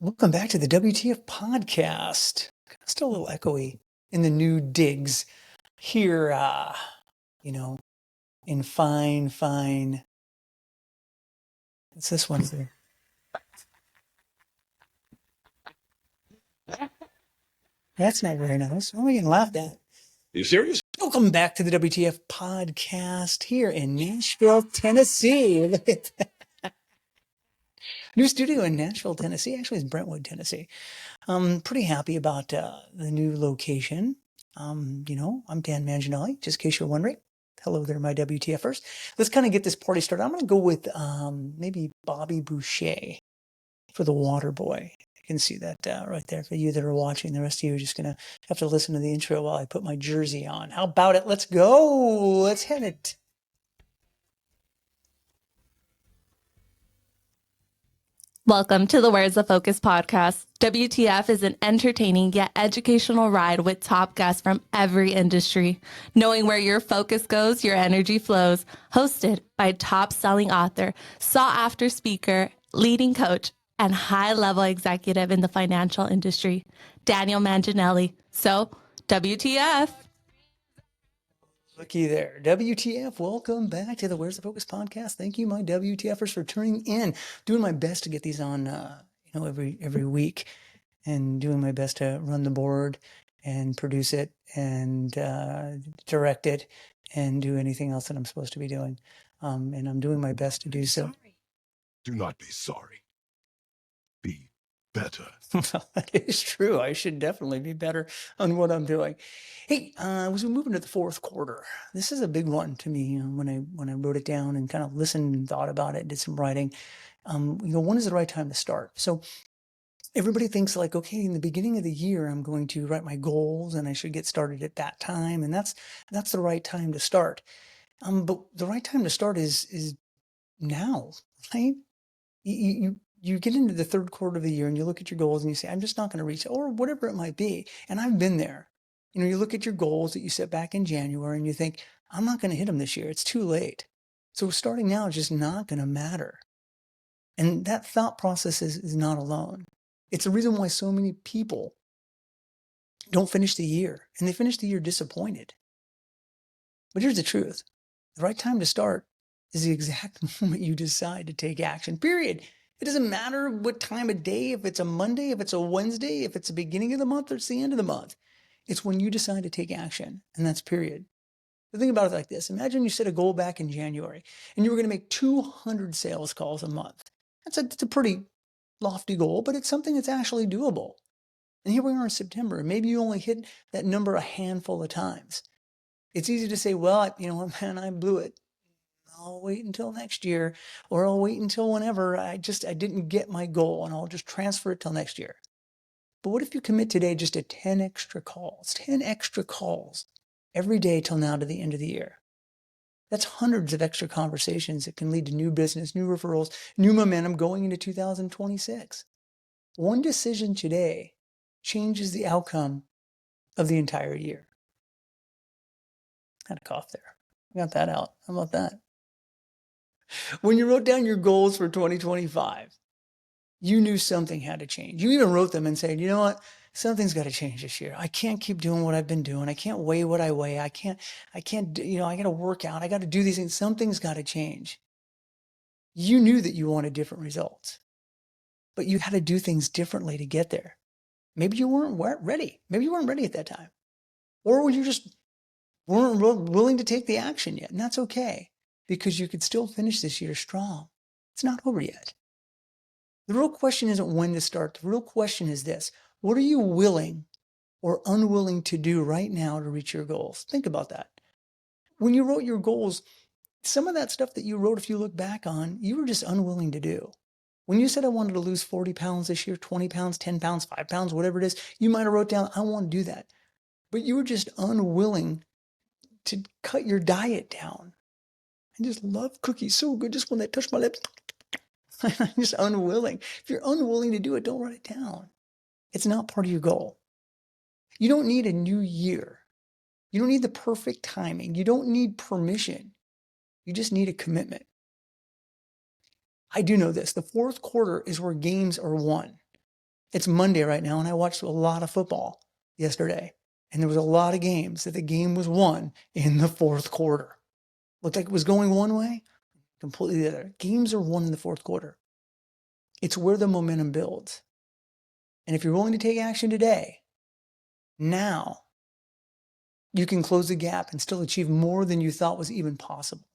Welcome back to the WTF podcast. Still a little echoey in the new digs here, in fine. It's this one here. That's not very nice. What am I getting laughed at? Are you serious? Welcome back to the WTF podcast here in Nashville, Tennessee. Look at that. New studio in Nashville, Tennessee. Actually, it's Brentwood, Tennessee. I'm pretty happy about the new location. I'm Dan Manginelli, just in case you're wondering. Hello there, my WTFers. Let's kind of get this party started. I'm going to go with maybe Bobby Boucher for the Water Boy. You can see that right there for you that are watching. The rest of you are just going to have to listen to the intro while I put my jersey on. How about it? Let's go. Let's hit it. Welcome to the Where's the Focus podcast. WTF is an entertaining yet educational ride with top guests from every industry. Knowing where your focus goes, your energy flows. Hosted by top-selling author, sought-after speaker, leading coach, and high-level executive in the financial industry, Daniel Manginelli. So, WTF. Looky there. WTF, welcome back to the Where's the Focus podcast. Thank you, my WTFers, for tuning in. Doing my best to get these on, every week, and doing my best to run the board and produce it and direct it and do anything else that I'm supposed to be doing. And I'm doing my best to do so. Do not be sorry. Be better. Well, that is true. I should definitely be better on what I'm doing. Hey, as we move into the fourth quarter, this is a big one to me. When I wrote it down and kind of listened and thought about it, did some writing. When is the right time to start? So everybody thinks like, okay, in the beginning of the year, I'm going to write my goals and I should get started at that time, and that's the right time to start. But the right time to start is now, right? You get into the third quarter of the year and you look at your goals and you say, I'm just not going to reach it, or whatever it might be. And I've been there. You look at your goals that you set back in January and you think, I'm not going to hit them this year. It's too late. So starting now is just not going to matter. And that thought process is not alone. It's the reason why so many people don't finish the year, and they finish the year disappointed. But here's the truth. The right time to start is the exact moment you decide to take action, period. It doesn't matter what time of day, if it's a Monday, if it's a Wednesday, if it's the beginning of the month or it's the end of the month. It's when you decide to take action, and that's period. So think about it like this. Imagine you set a goal back in January, and you were going to make 200 sales calls a month. That's a pretty lofty goal, but it's something that's actually doable. And here we are in September, and maybe you only hit that number a handful of times. It's easy to say, well, man, I blew it. I'll wait until next year, or I'll wait until whenever I didn't get my goal, and I'll just transfer it till next year. But what if you commit today just to 10 extra calls every day till now to the end of the year? That's hundreds of extra conversations that can lead to new business, new referrals, new momentum going into 2026. One decision today changes the outcome of the entire year. Had a cough there. Got that out. How about that? When you wrote down your goals for 2025, you knew something had to change. You even wrote them and said, you know what? Something's got to change this year. I can't keep doing what I've been doing. I can't weigh what I weigh. I got to work out. I got to do these things. Something's got to change. You knew that you wanted different results, but you had to do things differently to get there. Maybe you weren't ready. Maybe you weren't ready at that time. Or you just weren't willing to take the action yet. And that's okay, because you could still finish this year strong. It's not over yet. The real question isn't when to start. The real question is this: what are you willing or unwilling to do right now to reach your goals? Think about that. When you wrote your goals, some of that stuff that you wrote, if you look back on, you were just unwilling to do. When you said, I wanted to lose 40 pounds this year, 20 pounds, 10 pounds, 5 pounds, whatever it is, you might have wrote down, I want to do that. But you were just unwilling to cut your diet down. I just love cookies so good, just when they touch my lips. I'm just unwilling. If you're unwilling to do it, don't write it down. It's not part of your goal. You don't need a new year. You don't need the perfect timing. You don't need permission. You just need a commitment. I do know this. The fourth quarter is where games are won. It's Monday right now, and I watched a lot of football yesterday. And there was a lot of games that the game was won in the fourth quarter. Looked like it was going one way, completely the other. Games are won in the fourth quarter. It's where the momentum builds. And if you're willing to take action today, now, you can close the gap and still achieve more than you thought was even possible.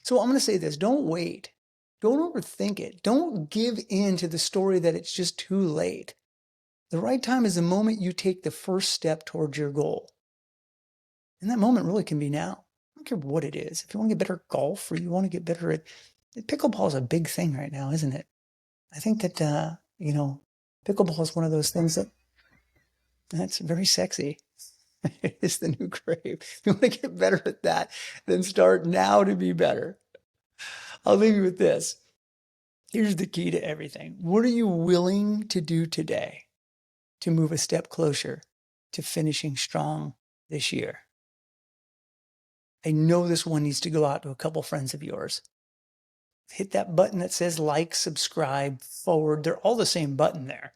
So I'm going to say this, don't wait. Don't overthink it. Don't give in to the story that it's just too late. The right time is the moment you take the first step towards your goal. And that moment really can be now. I don't care what it is. If you want to get better at golf or you want to get better at pickleball is a big thing right now, isn't it? I think that, pickleball is one of those things that's very sexy. It's the new crave. If you want to get better at that, then start now to be better. I'll leave you with this. Here's the key to everything. What are you willing to do today to move a step closer to finishing strong this year? I know this one needs to go out to a couple friends of yours. Hit that button that says like, subscribe, forward. They're all the same button there.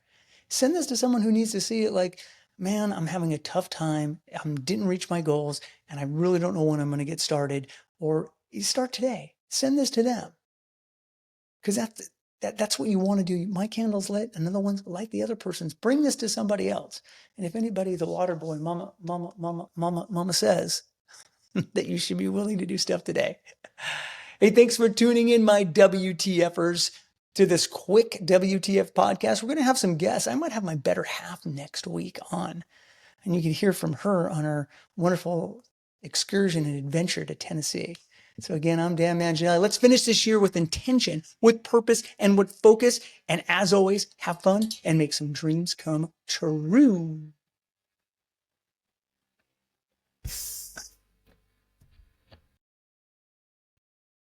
Send this to someone who needs to see it like, man, I'm having a tough time. I didn't reach my goals and I really don't know when I'm going to get started. Or you start today. Send this to them. Because that's what you want to do. My candle's lit, another one's light the other person's. Bring this to somebody else. And if anybody, the water boy, mama says that you should be willing to do stuff today. Hey, thanks for tuning in, my WTFers, to this quick WTF podcast. We're going to have some guests. I might have my better half next week on, and you can hear from her on her wonderful excursion and adventure to Tennessee. So again, I'm Dan Manginelli. Let's finish this year with intention, with purpose, and with focus. And as always, have fun and make some dreams come true.